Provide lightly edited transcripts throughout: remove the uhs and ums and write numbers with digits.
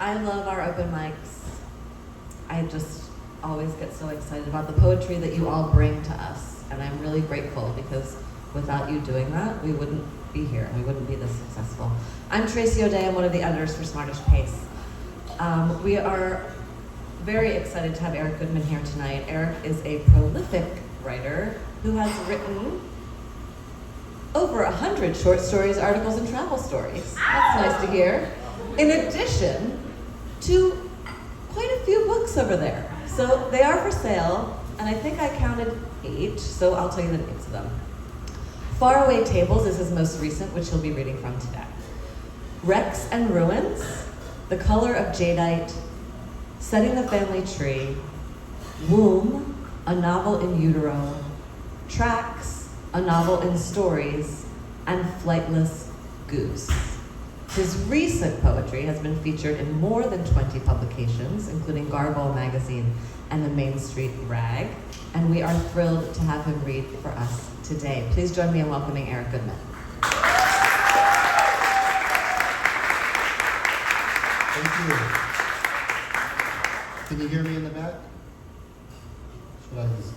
I love our open mics. I just always get so excited about the poetry that you all bring to us. And I'm really grateful because without you doing that, we wouldn't be here. We wouldn't be this successful. I'm Tracy O'Day. I'm one of the editors for Smartish Pace. We are very excited to have Eric Goodman here tonight. Eric is a prolific writer who has written over 100 short stories, articles, and travel stories. That's nice to hear. In addition to quite a few books over there. So they are for sale, and I think I counted 8, so I'll tell you the names of them. Faraway Tables is his most recent, which he'll be reading from today. Wrecks and Ruins, The Color of Jadeite, Setting the Family Tree, Womb, a novel in utero, Tracks, a novel in stories, and Flightless Goose. His recent poetry has been featured in more than 20 publications, including Garbo magazine and the Main Street Rag, and we are thrilled to have him read for us today. Please join me in welcoming Eric Goodman. Thank you. Can you hear me in the back?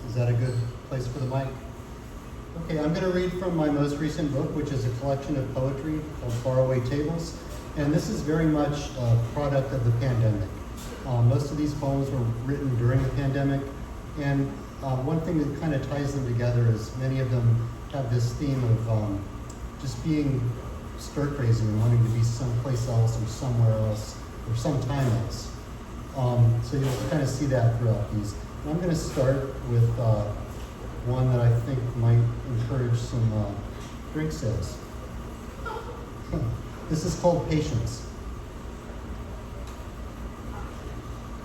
Is that a good place for the mic? Okay, I'm going to read from my most recent book, which is a collection of poetry called Faraway Tables. And this is very much a product of the pandemic. Most of these poems were written during the pandemic. And one thing that kind of ties them together is many of them have this theme of just being stir-crazy and wanting to be someplace else or somewhere else or sometime else. So you'll kind of see that throughout these. And I'm going to start with one that I think might encourage some drink sales. This is called Patience.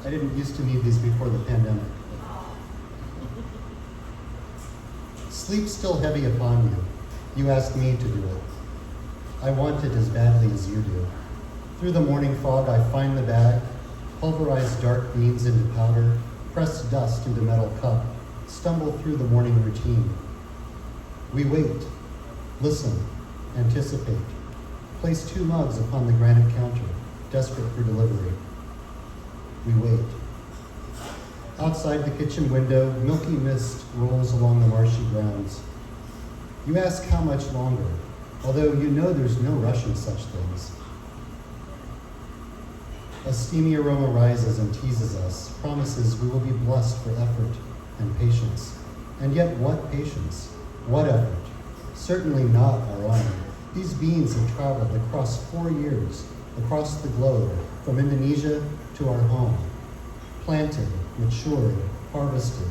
I didn't used to need these before the pandemic. Sleep still heavy upon you. You ask me to do it. I want it as badly as you do. Through the morning fog, I find the bag, pulverize dark beans into powder, press dust into metal cup, stumble through the morning routine. We wait, listen, anticipate, place 2 mugs upon the granite counter, desperate for delivery. We wait. Outside the kitchen window, milky mist rolls along the marshy grounds. You ask how much longer, although you know there's no rush in such things. A steamy aroma rises and teases us, promises we will be blessed for effort and patience. And yet what patience? What effort? Certainly not our own. These beans have traveled across 4 years, across the globe, from Indonesia to our home. Planted, matured, harvested,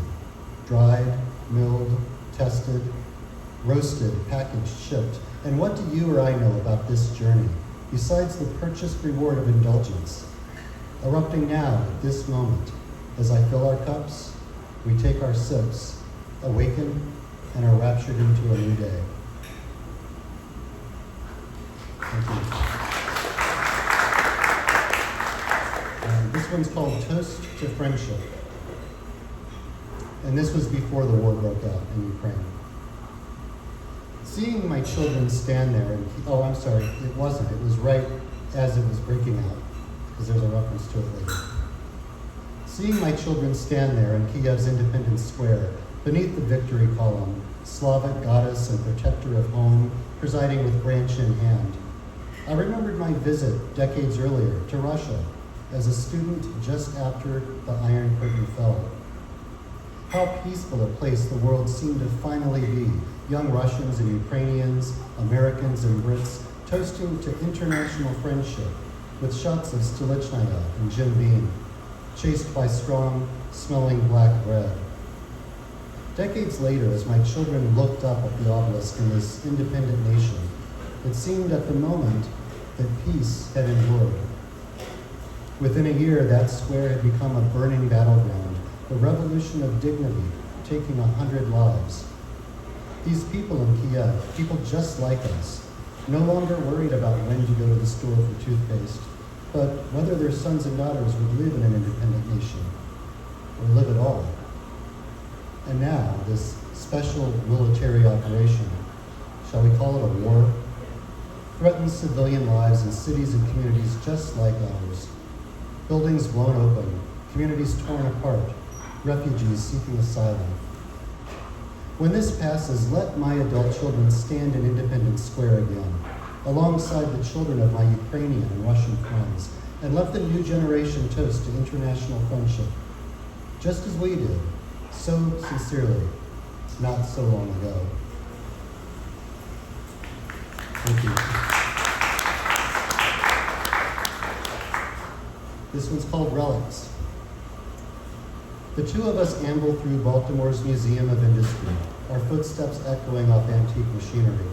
dried, milled, tested, roasted, packaged, shipped. And what do you or I know about this journey, besides the purchased reward of indulgence? Erupting now, at this moment, as I fill our cups, we take our sips, awaken, and are raptured into a new day. Thank you. This one's called Toast to Friendship. And this was before the war broke out in Ukraine. Seeing my children stand there and, oh, I'm sorry, it wasn't. It was right as it was breaking out, because there's a reference to it later. Seeing my children stand there in Kiev's Independence Square, beneath the victory column, Slavic goddess and protector of home, presiding with branch in hand, I remembered my visit decades earlier to Russia as a student just after the Iron Curtain fell. How peaceful a place the world seemed to finally be, young Russians and Ukrainians, Americans and Brits, toasting to international friendship with shots of Stolichnaya and Jim Beam, chased by strong, smelling black bread. Decades later, as my children looked up at the obelisk in this independent nation, it seemed at the moment that peace had endured. Within a year, that square had become a burning battleground, the revolution of dignity taking 100 lives. These people in Kiev, people just like us, no longer worried about when to go to the store for toothpaste, but whether their sons and daughters would live in an independent nation, or live at all. And now, this special military operation, shall we call it a war, threatens civilian lives in cities and communities just like ours. buildings blown open, communities torn apart, refugees seeking asylum. When this passes, let my adult children stand in Independence Square again, alongside the children of my Ukrainian and Russian friends, and let the new generation toast to international friendship, just as we did, so sincerely, not so long ago. Thank you. This one's called Relics. The two of us amble through Baltimore's Museum of Industry, our footsteps echoing off antique machinery.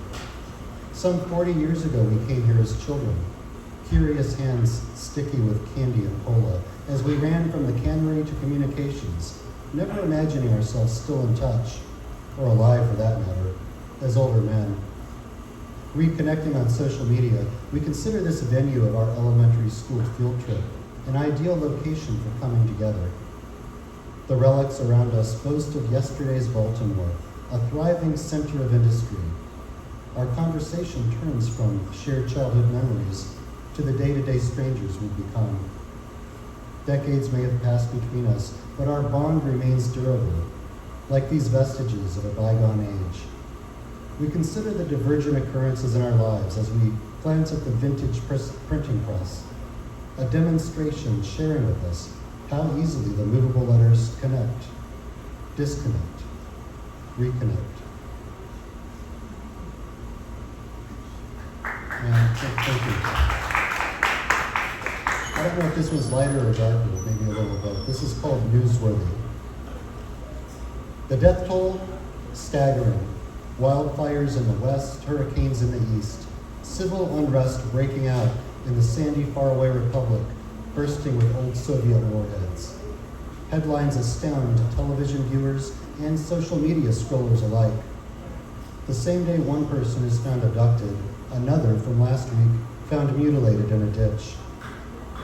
Some 40 years ago, we came here as children, curious hands sticky with candy and cola, as we ran from the cannery to communications, never imagining ourselves still in touch, or alive for that matter, as older men. Reconnecting on social media, we consider this venue of our elementary school field trip an ideal location for coming together. The relics around us boast of yesterday's Baltimore, a thriving center of industry. Our conversation turns from shared childhood memories to the day-to-day strangers we've become. Decades may have passed between us, but our bond remains durable, like these vestiges of a bygone age. We consider the divergent occurrences in our lives as we glance at the vintage printing press, a demonstration sharing with us how easily the movable letters connect, disconnect, reconnect. And thank you. I don't know if this was lighter or darker, maybe a little bit. This is called Newsworthy. The death toll, staggering. Wildfires in the west, hurricanes in the east. Civil unrest breaking out in the sandy, faraway republic, bursting with old Soviet warheads. Headlines astound television viewers and social media scrollers alike. The same day one person is found abducted, another from last week found mutilated in a ditch.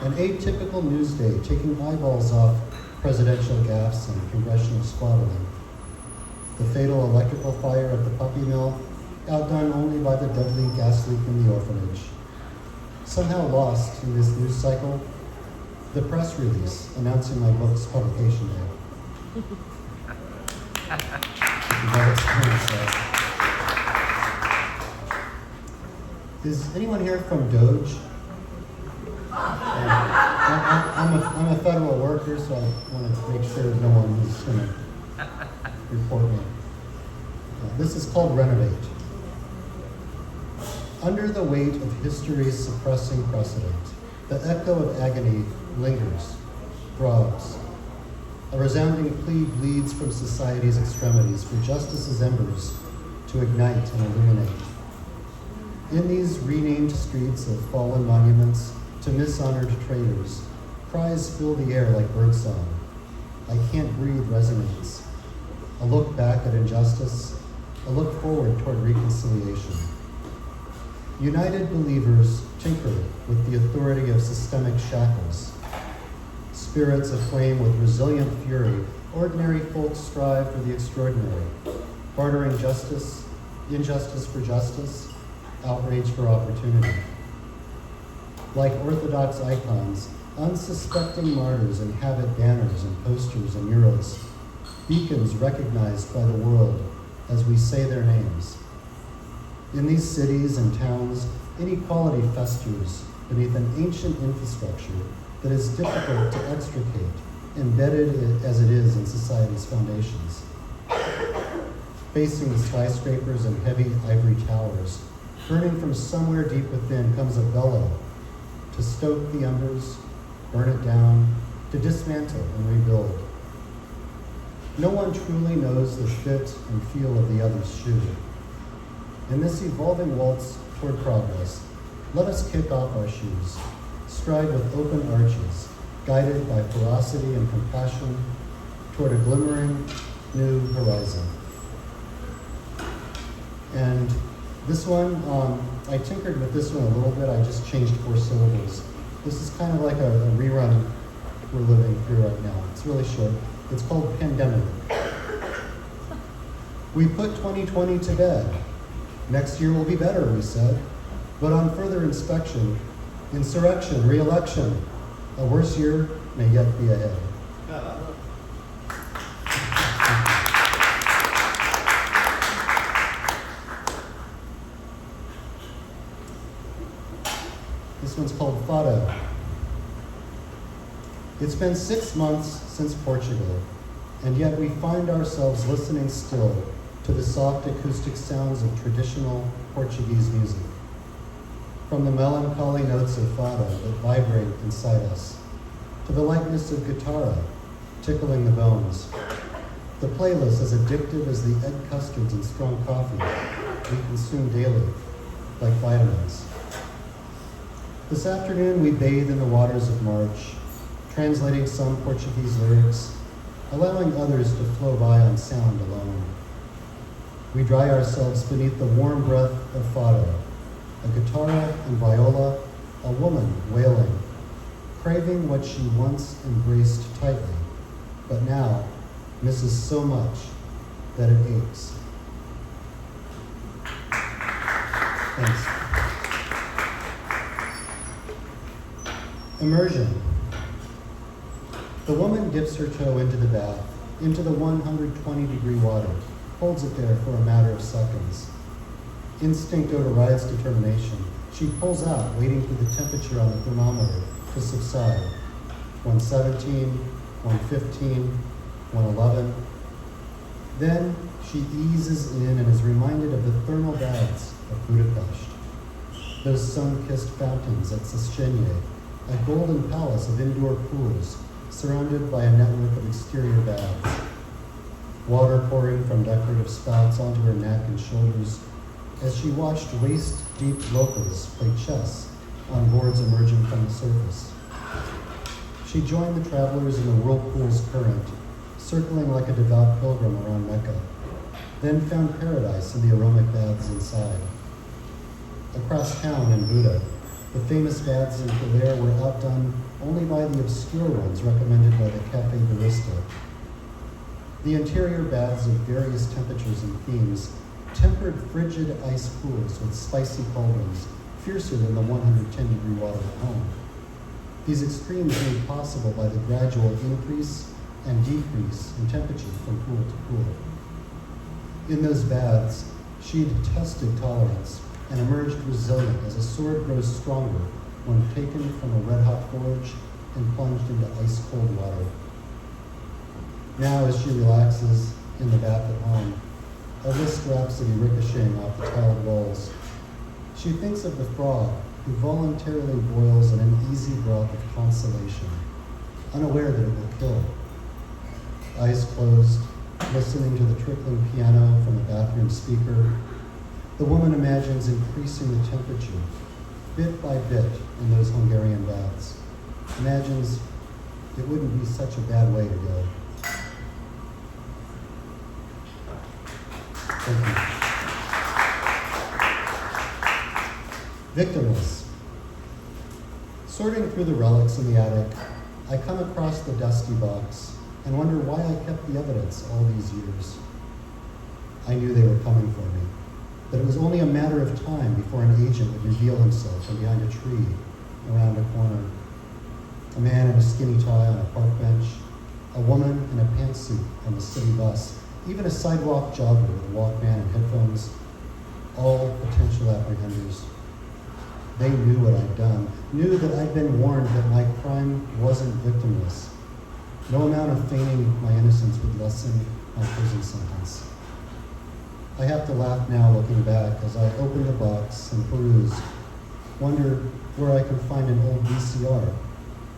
An atypical news day taking eyeballs off presidential gaffes and congressional squabbling. The fatal electrical fire at the puppy mill, outdone only by the deadly gas leak in the orphanage. Somehow lost in this news cycle, the press release announcing my book's publication date. Is anyone here from Doge? I'm a federal worker, so I want to make sure no one is going to report me. This is called Renovate. Under the weight of history's suppressing precedent, the echo of agony lingers, throbs. A resounding plea bleeds from society's extremities for justice's embers to ignite and illuminate. In these renamed streets of fallen monuments to mishonored traitors, cries fill the air like birdsong. I can't breathe resonates. A look back at injustice, a look forward toward reconciliation. United believers tinker with the authority of systemic shackles. Spirits aflame with resilient fury, ordinary folks strive for the extraordinary, bartering injustice for justice, outrage for opportunity. Like Orthodox icons, unsuspecting martyrs inhabit banners and posters and murals, beacons recognized by the world as we say their names. In these cities and towns, inequality festers beneath an ancient infrastructure that is difficult to extricate, embedded as it is in society's foundations. Facing the skyscrapers and heavy ivory towers, burning from somewhere deep within comes a bellow to stoke the embers, burn it down, to dismantle and rebuild. No one truly knows the fit and feel of the other's shoe. In this evolving waltz toward progress, let us kick off our shoes, stride with open arches, guided by ferocity and compassion toward a glimmering new horizon. And this one, I tinkered with this one a little bit. I just changed 4 syllables. This is kind of like a rerun we're living through right now. It's really short. It's called Pandemic. We put 2020 to bed. Next year will be better, we said. But on further inspection, insurrection, re-election, A worse year may yet be ahead. This one's called Fado. It's been 6 months since Portugal, and yet we find ourselves listening still to the soft acoustic sounds of traditional Portuguese music. From the melancholy notes of fado that vibrate inside us, to the lightness of guitarra tickling the bones. The playlist as addictive as the egg custards and strong coffee we consume daily, like vitamins. This afternoon we bathe in the waters of March, translating some Portuguese lyrics, allowing others to flow by on sound alone. We dry ourselves beneath the warm breath of fado, a guitarra and viola, a woman wailing, craving what she once embraced tightly, but now misses so much that it aches. Thanks. Immersion. The woman dips her toe into the bath, into the 120-degree water, holds it there for a matter of seconds. Instinct overrides determination. She pulls out, waiting for the temperature on the thermometer to subside. 117, 115, 111. Then she eases in and is reminded of the thermal baths of Budapest. Those sun-kissed fountains at Széchenyi, a golden palace of indoor pools surrounded by a network of exterior baths. Water pouring from decorative spouts onto her neck and shoulders as she watched waist-deep locals play chess on boards emerging from the surface. She joined the travelers in the whirlpool's current, circling like a devout pilgrim around Mecca, then found paradise in the aromatic baths inside. Across town in Buda, the famous baths in Clare were outdone only by the obscure ones recommended by the cafe barista. The interior baths of various temperatures and themes tempered frigid ice pools with spicy cauldrons, fiercer than the 110-degree water at home. These extremes made possible by the gradual increase and decrease in temperature from pool to pool. In those baths, she'd tested tolerance and emerged resilient as a sword grows stronger when taken from a red-hot forge and plunged into ice-cold water. Now, as she relaxes in the bath at home, a Liszt rhapsody ricocheting off the tiled walls, she thinks of the frog who voluntarily boils in an easy broth of consolation, unaware that it will kill. Eyes closed, listening to the trickling piano from the bathroom speaker, the woman imagines increasing the temperature, bit by bit, in those Hungarian baths. Imagines it wouldn't be such a bad way to go. Thank you. Victimless. Sorting through the relics in the attic, I come across the dusty box and wonder why I kept the evidence all these years. I knew they were coming for me, that it was only a matter of time before an agent would reveal himself from behind a tree, around a corner. A man in a skinny tie on a park bench, a woman in a pantsuit on the city bus, even a sidewalk jogger with a Walkman and headphones, all potential apprehenders. They knew what I'd done, knew that I'd been warned that my crime wasn't victimless. No amount of feigning my innocence would lessen my prison sentence. I have to laugh now looking back as I open the box and peruse, wonder where I could find an old VCR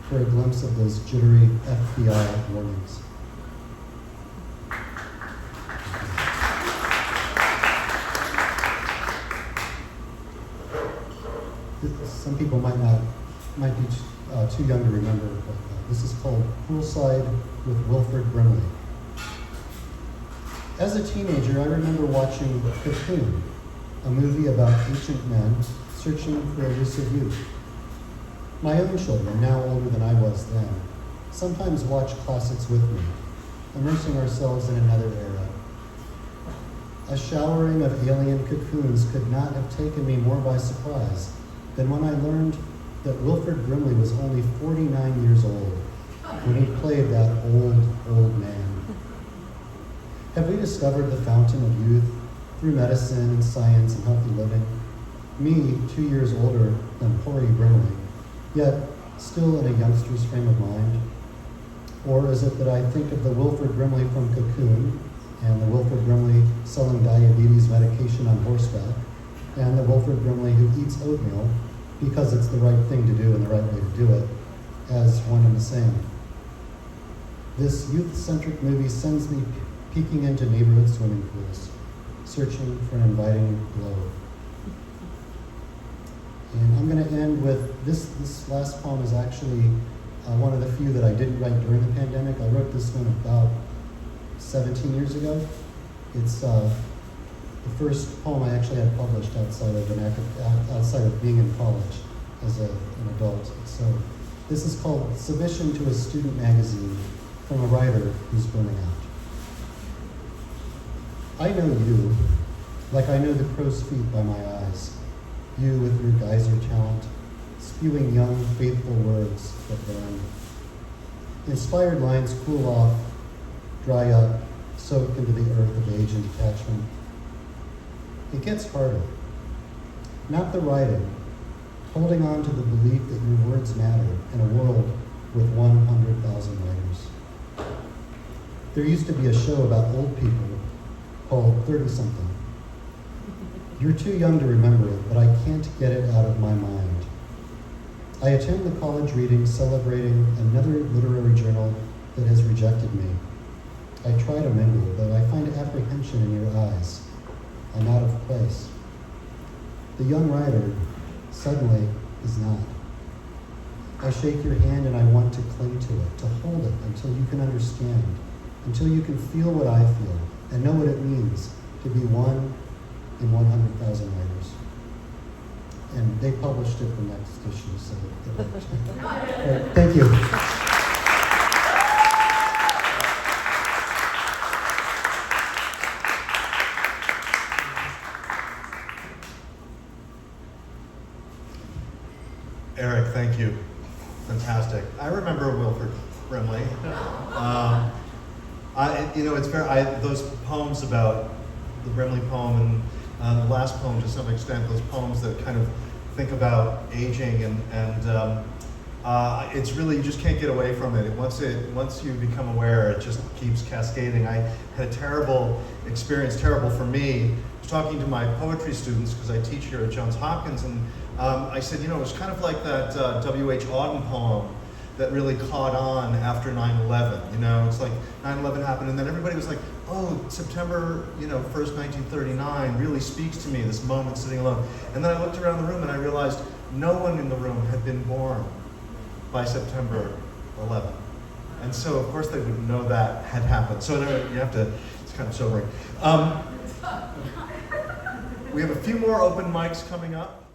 for a glimpse of those jittery FBI warnings. Some people might be too young to remember, but this is called Poolside with Wilfred Brimley. As a teenager, I remember watching Cocoon, a movie about ancient men searching for elusive youth. My own children, now older than I was then, sometimes watch classics with me, immersing ourselves in another era. A showering of alien cocoons could not have taken me more by surprise than when I learned that Wilford Brimley was only 49 years old when he played that old man? Have we discovered the fountain of youth through medicine and science and healthy living? Me, 2 years older than Pori Brimley, yet still in a youngster's frame of mind? Or is it that I think of the Wilford Brimley from Cocoon, and the Wilford Brimley selling diabetes medication on horseback, and the Wilford Brimley who eats oatmeal because it's the right thing to do and the right way to do it, as one and the same? This youth-centric movie sends me peeking into neighborhood swimming pools, searching for an inviting glow. And I'm going to end with this last poem is actually one of the few that I didn't write during the pandemic. I wrote this one about 17 years ago. It's the first poem I actually had published outside of being in college as an adult. So this is called Submission to a Student Magazine from a writer who's burning out. I know you, like I know the crow's feet by my eyes. You with your geyser talent, spewing young, faithful words that burn. Inspired lines cool off, dry up, soak into the earth of age and detachment. It gets harder. Not the writing, holding on to the belief that your words matter in a world with 100,000 writers. There used to be a show about old people called 30-something. You're too young to remember it, but I can't get it out of my mind. I attend the college reading celebrating another literary journal that has rejected me. I try to mingle, but I find apprehension in your eyes. I'm out of place. The young writer suddenly is not. I shake your hand and I want to cling to it, to hold it until you can understand, until you can feel what I feel and know what it means to be one in 100,000 writers. And they published it the next issue, so right, thank you. Eric, thank you. Fantastic. I remember Wilford Brimley. It's those poems about the Brimley poem and the last poem, to some extent, those poems that kind of think about aging and it's really, you just can't get away from it. Once you become aware, it just keeps cascading. I had a terrible experience, terrible for me. I was talking to my poetry students because I teach here at Johns Hopkins, and I said, it was kind of like that W.H. Auden poem that really caught on after 9/11. It's like 9/11 happened, and then everybody was like, oh, September 1st, 1939 really speaks to me, this moment sitting alone. And then I looked around the room and I realized no one in the room had been born by September 11. And so, of course, they would know that had happened. So it's kind of sobering. We have a few more open mics coming up.